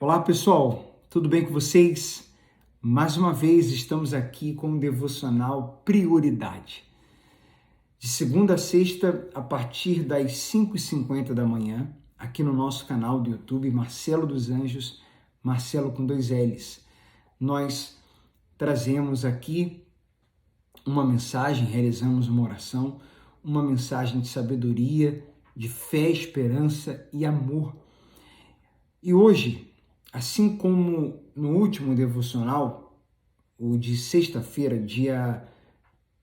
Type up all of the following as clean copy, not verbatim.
Olá pessoal, tudo bem com vocês? Mais uma vez estamos aqui com o devocional Prioridade. De segunda a sexta, a partir das 5h50 da manhã, aqui no nosso canal do YouTube, Marcelo dos Anjos, Marcelo com 2 L's. Nós trazemos aqui uma mensagem, realizamos uma oração, uma mensagem de sabedoria, de fé, esperança e amor. E hoje, assim como no último devocional, o de sexta-feira, dia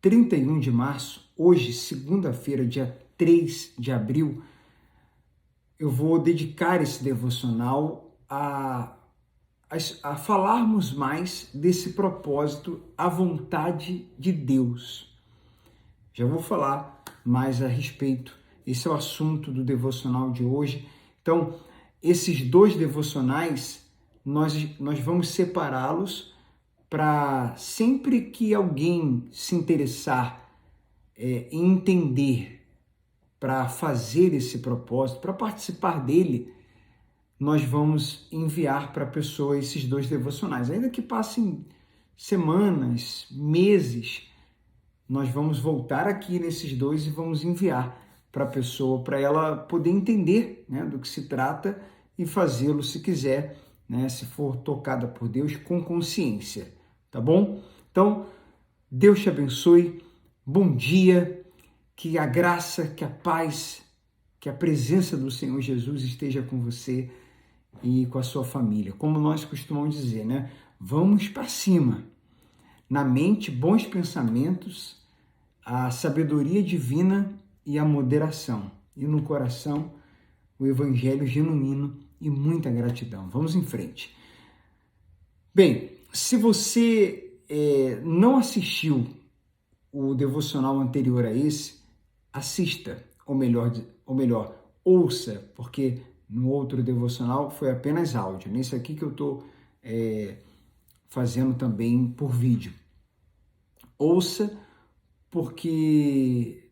31 de março, hoje, segunda-feira, dia 3 de abril, eu vou dedicar esse devocional a falarmos mais desse propósito, a vontade de Deus. Já vou falar mais a respeito, esse é o assunto do devocional de hoje. Então, esses dois devocionais, nós vamos separá-los para sempre que alguém se interessar em entender, para fazer esse propósito, para participar dele, nós vamos enviar para a pessoa esses dois devocionais. Ainda que passem semanas, meses, nós vamos voltar aqui nesses dois e vamos enviar para a pessoa, para ela poder entender, né, do que se trata e fazê-lo se quiser, né, se for tocada por Deus com consciência, tá bom? Então, Deus te abençoe, bom dia, que a graça, que a paz, que a presença do Senhor Jesus esteja com você e com a sua família. Como nós costumamos dizer, né? Vamos para cima. Na mente, bons pensamentos, a sabedoria divina e a moderação. E no coração, o evangelho genuíno e muita gratidão. Vamos em frente. Bem, se você não assistiu o devocional anterior a esse, assista, ou melhor, ouça, porque no outro devocional foi apenas áudio. Nesse aqui que eu estou fazendo também por vídeo. Ouça, porque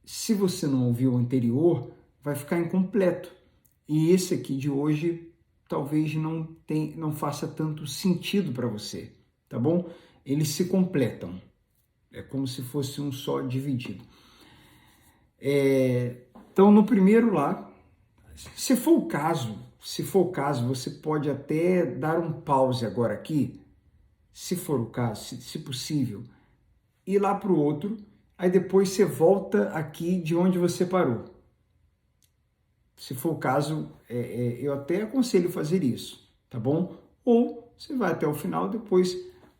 se você não ouviu o anterior, vai ficar incompleto. E esse aqui de hoje talvez não faça tanto sentido para você, tá bom? Eles se completam. É como se fosse um só dividido. Então, no primeiro lá, se for o caso, você pode até dar um pause agora aqui, se for o caso, se possível, ir lá para o outro, aí depois você volta aqui de onde você parou. Se for o caso, eu até aconselho fazer isso, tá bom? Ou você vai até o final, depois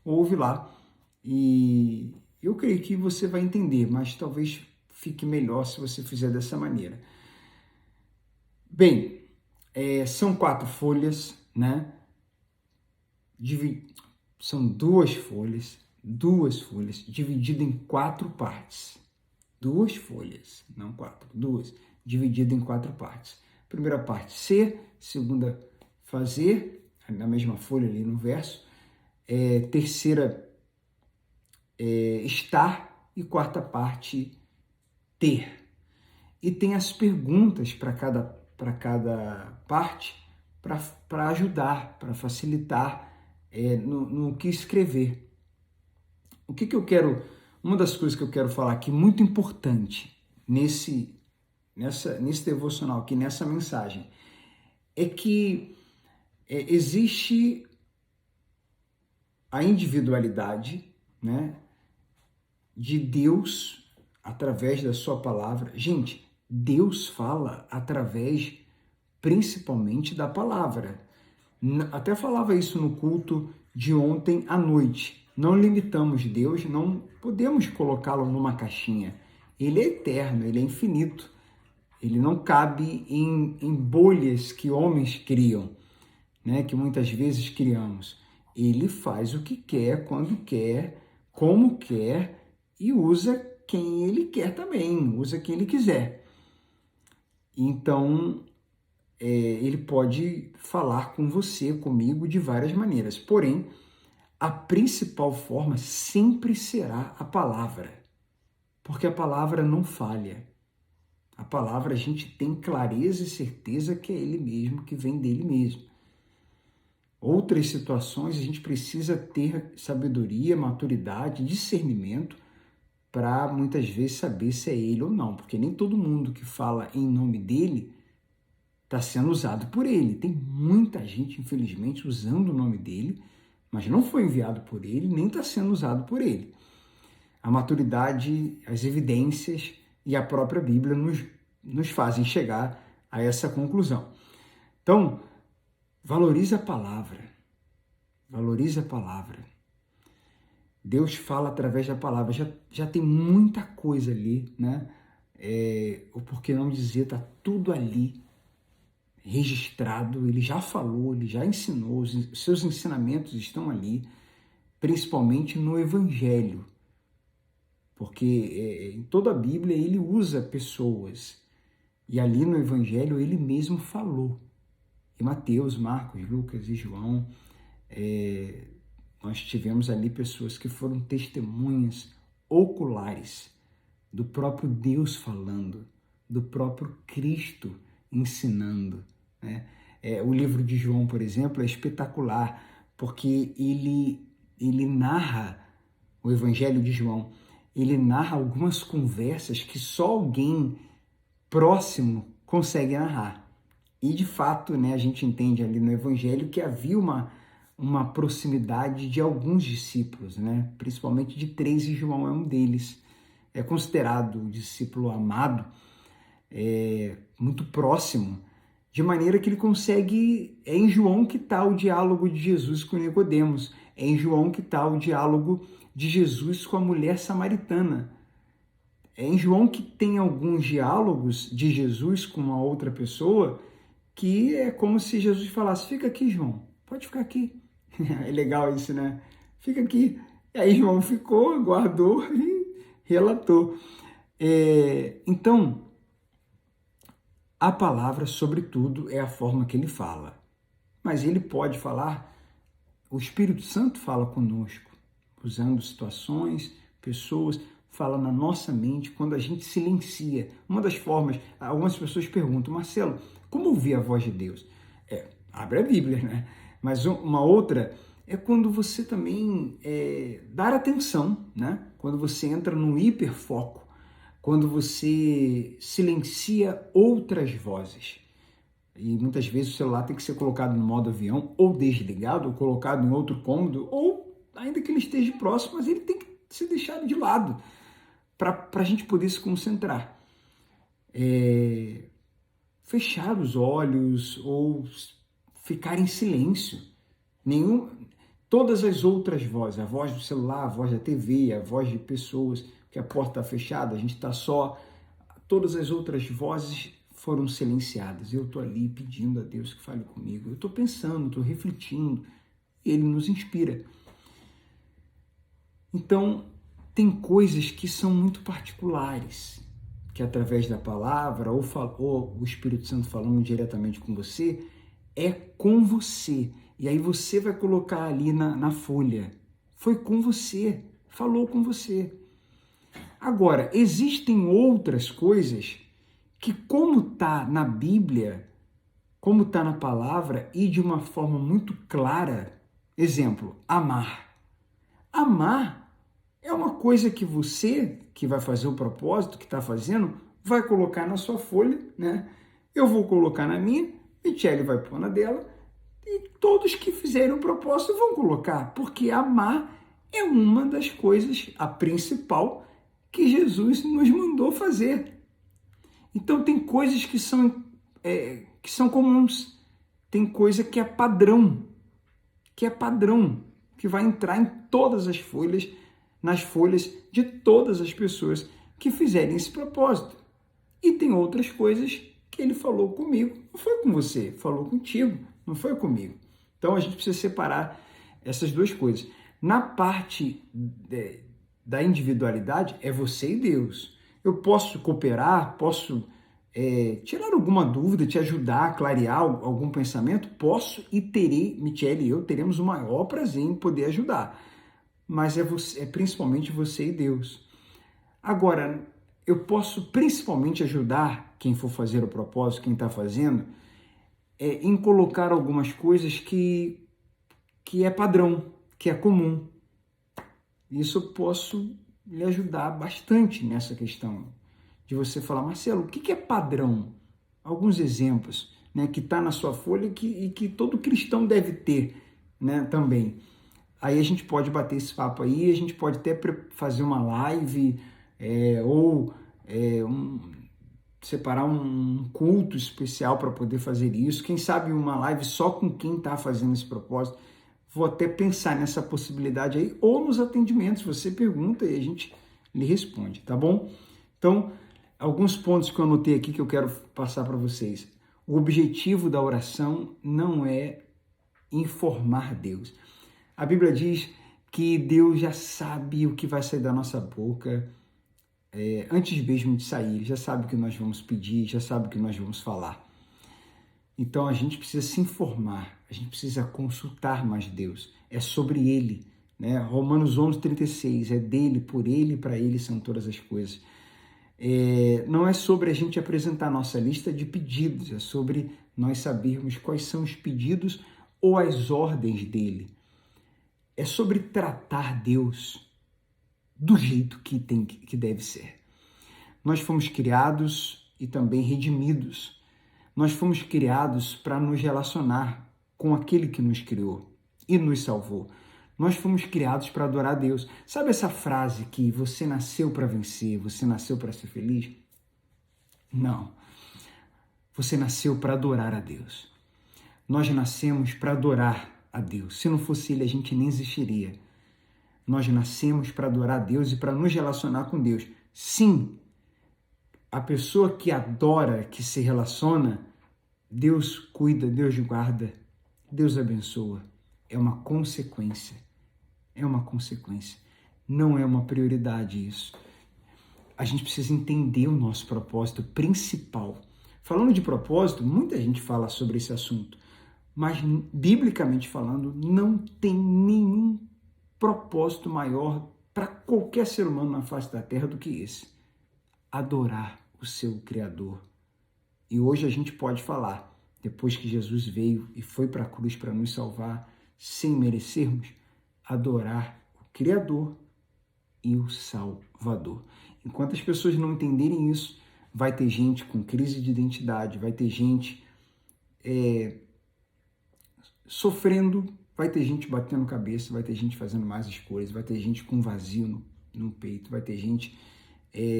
ouve lá. E eu creio que você vai entender, mas talvez fique melhor se você fizer dessa maneira. Bem, são 4 folhas, né? São duas folhas, divididas em 4 partes. 2 folhas, não 4, 2, dividida em 4 partes. Primeira parte, ser, segunda, fazer, na mesma folha ali no verso, terceira, estar, e quarta parte, ter. E tem as perguntas para cada parte, para ajudar, para facilitar no que escrever. O que eu quero, uma das coisas que eu quero falar aqui, muito importante nesse devocional aqui, nessa mensagem, é que existe a individualidade, né, de Deus através da sua palavra. Gente, Deus fala através principalmente da palavra. Até falava isso no culto de ontem à noite. Não limitamos Deus, não podemos colocá-lo numa caixinha. Ele é eterno, ele é infinito. Ele não cabe em bolhas que homens criam, né? Que muitas vezes criamos. Ele faz o que quer, quando quer, como quer e usa quem ele quer também, usa quem ele quiser. Então, ele pode falar com você, comigo, de várias maneiras. Porém, a principal forma sempre será a palavra, porque a palavra não falha. A palavra a gente tem clareza e certeza que é ele mesmo, que vem dele mesmo. outras situações a gente precisa ter sabedoria, maturidade, discernimento para muitas vezes saber se é ele ou não, porque nem todo mundo que fala em nome dele está sendo usado por ele. Tem muita gente, infelizmente, usando o nome dele, mas não foi enviado por ele, nem está sendo usado por ele. A maturidade, as evidências e a própria Bíblia nos fazem chegar a essa conclusão. Então, valorize a palavra. Valorize a palavra. Deus fala através da palavra. Já tem muita coisa ali, né? Ou por que não dizer, está tudo ali registrado. Ele já falou, ele já ensinou, os seus ensinamentos estão ali, principalmente no Evangelho. Porque em toda a Bíblia ele usa pessoas. E ali no Evangelho ele mesmo falou. Em Mateus, Marcos, Lucas e João, nós tivemos ali pessoas que foram testemunhas oculares do próprio Deus falando, do próprio Cristo ensinando, né? O livro de João, por exemplo, é espetacular, porque ele narra, o Evangelho de João, ele narra algumas conversas que só alguém próximo consegue narrar. E, de fato, né, a gente entende ali no Evangelho que havia uma proximidade de alguns discípulos, né, principalmente de 3, e João é um deles. É considerado o discípulo amado, muito próximo, de maneira que ele consegue... É em João que está o diálogo de Jesus com Nicodemos, é em João que está o diálogo de Jesus com a mulher samaritana. É em João que tem alguns diálogos de Jesus com uma outra pessoa que é como se Jesus falasse: fica aqui, João, pode ficar aqui. É legal isso, né? Fica aqui. E aí João ficou, guardou e relatou. Então, a palavra, sobretudo, é a forma que ele fala. Mas ele pode falar, o Espírito Santo fala conosco, usando situações, pessoas, fala na nossa mente quando a gente silencia. Uma das formas, algumas pessoas perguntam: Marcelo, como ouvir a voz de Deus? Abre a Bíblia, né? Mas uma outra é quando você também dar atenção, né? Quando você entra num hiperfoco, quando você silencia outras vozes. E muitas vezes o celular tem que ser colocado no modo avião, ou desligado, ou colocado em outro cômodo, ou ainda que ele esteja próximo, mas ele tem que ser deixado de lado para a gente poder se concentrar. Fechar os olhos ou ficar em silêncio. Todas as outras vozes, a voz do celular, a voz da TV, a voz de pessoas, que a porta está fechada, a gente está só, todas as outras vozes foram silenciadas. Eu estou ali pedindo a Deus que fale comigo. Eu estou pensando, estou refletindo. Ele nos inspira. Então, tem coisas que são muito particulares, que através da palavra, ou o Espírito Santo falando diretamente com você, é com você. E aí você vai colocar ali na folha. Foi com você, falou com você. Agora, existem outras coisas que, como está na Bíblia, como está na palavra e de uma forma muito clara, exemplo, amar. Amar é uma coisa que você, que vai fazer o propósito, que está fazendo, vai colocar na sua folha, né? Eu vou colocar na minha, Michele vai pôr na dela, e todos que fizerem o propósito vão colocar, porque amar é uma das coisas, a principal, que Jesus nos mandou fazer. Então tem coisas que são comuns, tem coisa que é padrão, que vai entrar em todas as folhas, nas folhas de todas as pessoas que fizerem esse propósito. E tem outras coisas que ele falou comigo, não foi com você, falou contigo, não foi comigo. Então a gente precisa separar essas duas coisas. Na parte da individualidade, é você e Deus. Eu posso cooperar, posso tirar alguma dúvida, te ajudar a clarear algum pensamento? Posso e terei, Michele e eu teremos o maior prazer em poder ajudar. Mas é principalmente você e Deus. Agora, eu posso principalmente ajudar quem for fazer o propósito, quem está fazendo, em colocar algumas coisas que que é padrão, que é comum. Isso eu posso lhe ajudar bastante nessa questão de você falar, Marcelo, o que é padrão? Alguns exemplos, né, que está na sua folha e que todo cristão deve ter, né, também. Aí a gente pode bater esse papo aí, a gente pode até fazer uma live ou separar um culto especial para poder fazer isso. Quem sabe uma live só com quem está fazendo esse propósito. Vou até pensar nessa possibilidade aí, ou nos atendimentos, você pergunta e a gente lhe responde, tá bom? Então, alguns pontos que eu anotei aqui que eu quero passar para vocês. O objetivo da oração não é informar Deus. A Bíblia diz que Deus já sabe o que vai sair da nossa boca antes mesmo de sair. Ele já sabe o que nós vamos pedir, já sabe o que nós vamos falar. Então a gente precisa se informar, a gente precisa consultar mais Deus. É sobre Ele, né? Romanos 11:36, é dele, por Ele e para Ele são todas as coisas. Não é sobre a gente apresentar nossa lista de pedidos, é sobre nós sabermos quais são os pedidos ou as ordens dele. É sobre tratar Deus do jeito que deve ser. Nós fomos criados e também redimidos. Nós fomos criados para nos relacionar com aquele que nos criou e nos salvou. Nós fomos criados para adorar a Deus. Sabe essa frase que você nasceu para vencer, você nasceu para ser feliz? Não. Você nasceu para adorar a Deus. Nós nascemos para adorar a Deus. Se não fosse Ele, a gente nem existiria. Nós nascemos para adorar a Deus e para nos relacionar com Deus. Sim, a pessoa que adora, que se relaciona, Deus cuida, Deus guarda, Deus abençoa. É uma consequência. É uma consequência. Não é uma prioridade isso. A gente precisa entender o nosso propósito principal. Falando de propósito, muita gente fala sobre esse assunto, mas biblicamente falando, não tem nenhum propósito maior para qualquer ser humano na face da terra do que esse: adorar o seu Criador. E hoje a gente pode falar, depois que Jesus veio e foi para a cruz para nos salvar, sem merecermos, adorar o Criador e o Salvador. Enquanto as pessoas não entenderem isso, vai ter gente com crise de identidade, vai ter gente sofrendo, vai ter gente batendo cabeça, vai ter gente fazendo más escolhas, vai ter gente com vazio no peito, vai ter gente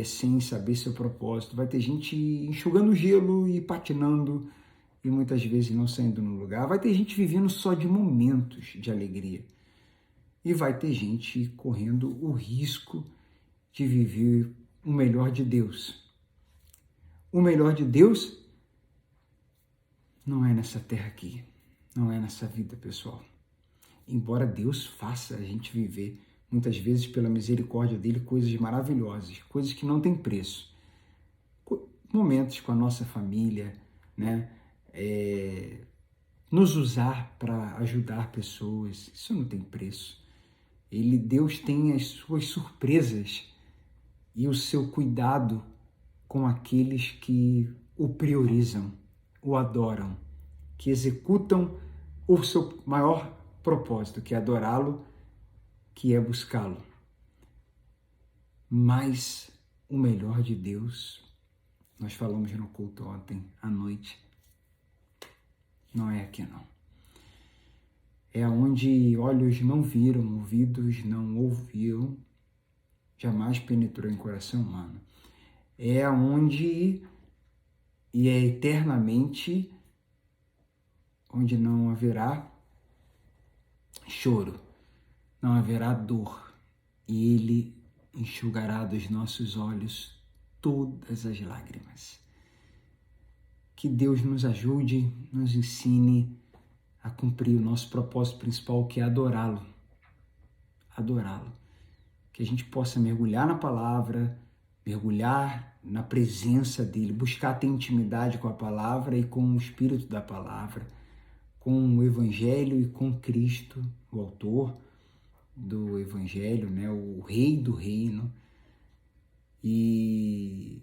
sem saber seu propósito, vai ter gente enxugando gelo e patinando e muitas vezes não saindo no lugar, vai ter gente vivendo só de momentos de alegria e vai ter gente correndo o risco de viver o melhor de Deus. O melhor de Deus não é nessa terra aqui, não é nessa vida, pessoal. Embora Deus faça a gente viver, muitas vezes pela misericórdia dele, coisas maravilhosas, coisas que não têm preço. Momentos com a nossa família, né? Nos usar para ajudar pessoas, isso não tem preço. Deus tem as suas surpresas e o seu cuidado com aqueles que o priorizam, o adoram, que executam o seu maior propósito, que é adorá-lo, que é buscá-lo. Mas o melhor de Deus, nós falamos no culto ontem à noite, não é aqui não. É onde olhos não viram, ouvidos não ouviram, jamais penetrou em coração humano. É onde e é eternamente onde não haverá choro, não haverá dor, e Ele enxugará dos nossos olhos todas as lágrimas. Que Deus nos ajude, nos ensine a cumprir o nosso propósito principal, que é adorá-lo. Adorá-lo. Que a gente possa mergulhar na palavra, mergulhar na presença dele, buscar ter intimidade com a palavra e com o Espírito da palavra, com o Evangelho e com Cristo, o autor do Evangelho, né? O Rei do Reino, e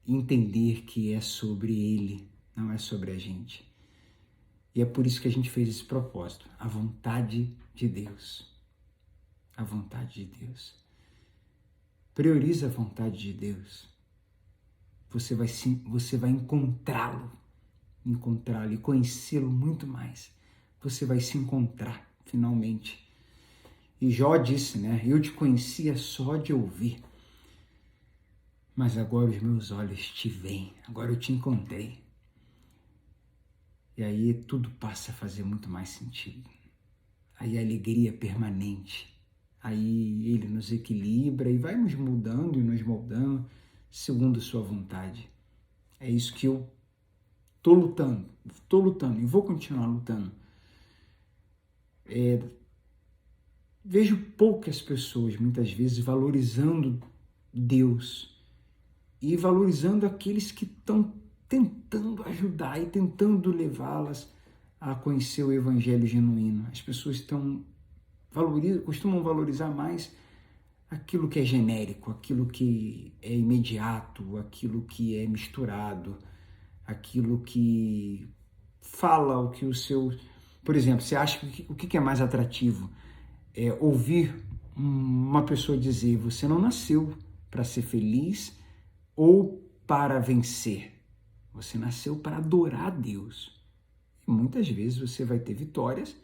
entender que é sobre ele, não é sobre a gente. E é por isso que a gente fez esse propósito, a vontade de Deus. A vontade de Deus. Prioriza a vontade de Deus. Você vai encontrá-lo e conhecê-lo muito mais. Você vai se encontrar, finalmente. E Jó disse, né? Eu te conhecia só de ouvir, mas agora os meus olhos te veem, agora eu te encontrei. E aí tudo passa a fazer muito mais sentido. Aí a alegria é permanente. Aí ele nos equilibra e vai nos mudando e nos moldando segundo sua vontade. É isso que eu estou lutando e vou continuar lutando. Vejo poucas pessoas, muitas vezes, valorizando Deus e valorizando aqueles que estão tentando ajudar e tentando levá-las a conhecer o Evangelho genuíno. As pessoas costumam valorizar mais aquilo que é genérico, aquilo que é imediato, aquilo que é misturado, aquilo que fala o que o seu... Por exemplo, você acha que o que é mais atrativo? É ouvir uma pessoa dizer: você não nasceu para ser feliz ou para vencer. Você nasceu para adorar a Deus. E muitas vezes você vai ter vitórias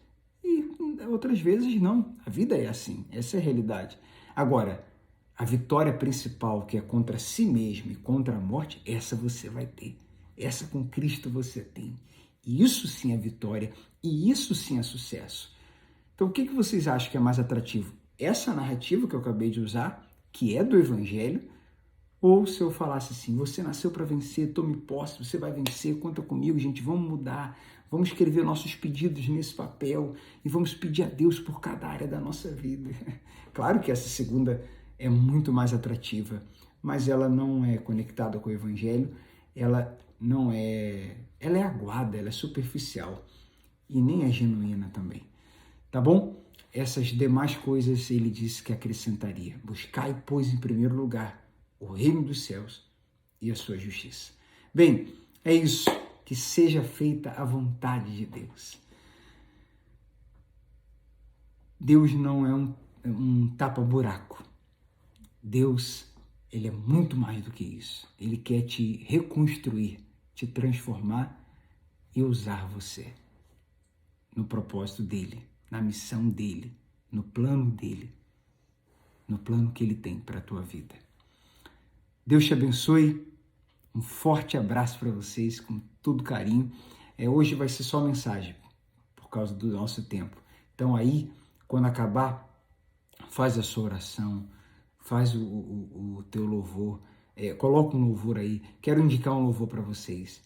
e outras vezes não. A vida é assim, essa é a realidade. Agora, a vitória principal, que é contra si mesmo e contra a morte, essa você vai ter. Essa com Cristo você tem. E isso sim é vitória, e isso sim é sucesso. Então, o que vocês acham que é mais atrativo? Essa narrativa que eu acabei de usar, que é do Evangelho, ou se eu falasse assim: você nasceu para vencer, tome posse, você vai vencer, conta comigo, gente, vamos mudar, vamos escrever nossos pedidos nesse papel e vamos pedir a Deus por cada área da nossa vida. Claro que essa segunda é muito mais atrativa, mas ela não é conectada com o Evangelho, ela é aguada, ela é superficial e nem é genuína também. Tá bom? Essas demais coisas ele disse que acrescentaria. Buscai, pois, em primeiro lugar o reino dos céus e a sua justiça. Bem, é isso. Que seja feita a vontade de Deus. Deus não é um tapa-buraco. Deus, ele é muito mais do que isso. Ele quer te reconstruir, te transformar e usar você no propósito dele, na missão dele, no plano dele, no plano que ele tem para a tua vida. Deus te abençoe. Um forte abraço para vocês, com todo carinho. Hoje vai ser só mensagem, por causa do nosso tempo. Então aí, quando acabar, faz a sua oração, faz o teu louvor, coloca um louvor aí. Quero indicar um louvor para vocês.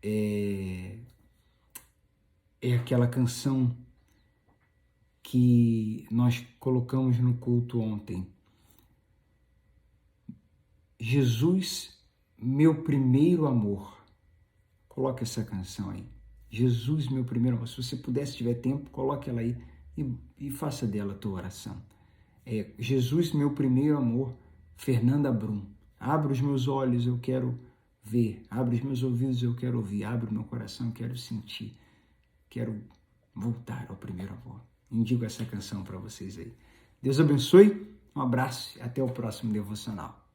É aquela canção que nós colocamos no culto ontem. Jesus, meu primeiro amor. Coloque essa canção aí. Jesus, meu primeiro amor. Se você puder, se tiver tempo, coloque ela aí e faça dela a tua oração. Jesus, meu primeiro amor, Fernanda Brum. Abra os meus olhos, eu quero ver. Abre os meus ouvidos, eu quero ouvir. Abre o meu coração, eu quero sentir. Quero voltar ao primeiro amor. Indico essa canção para vocês aí. Deus abençoe, um abraço e até o próximo devocional.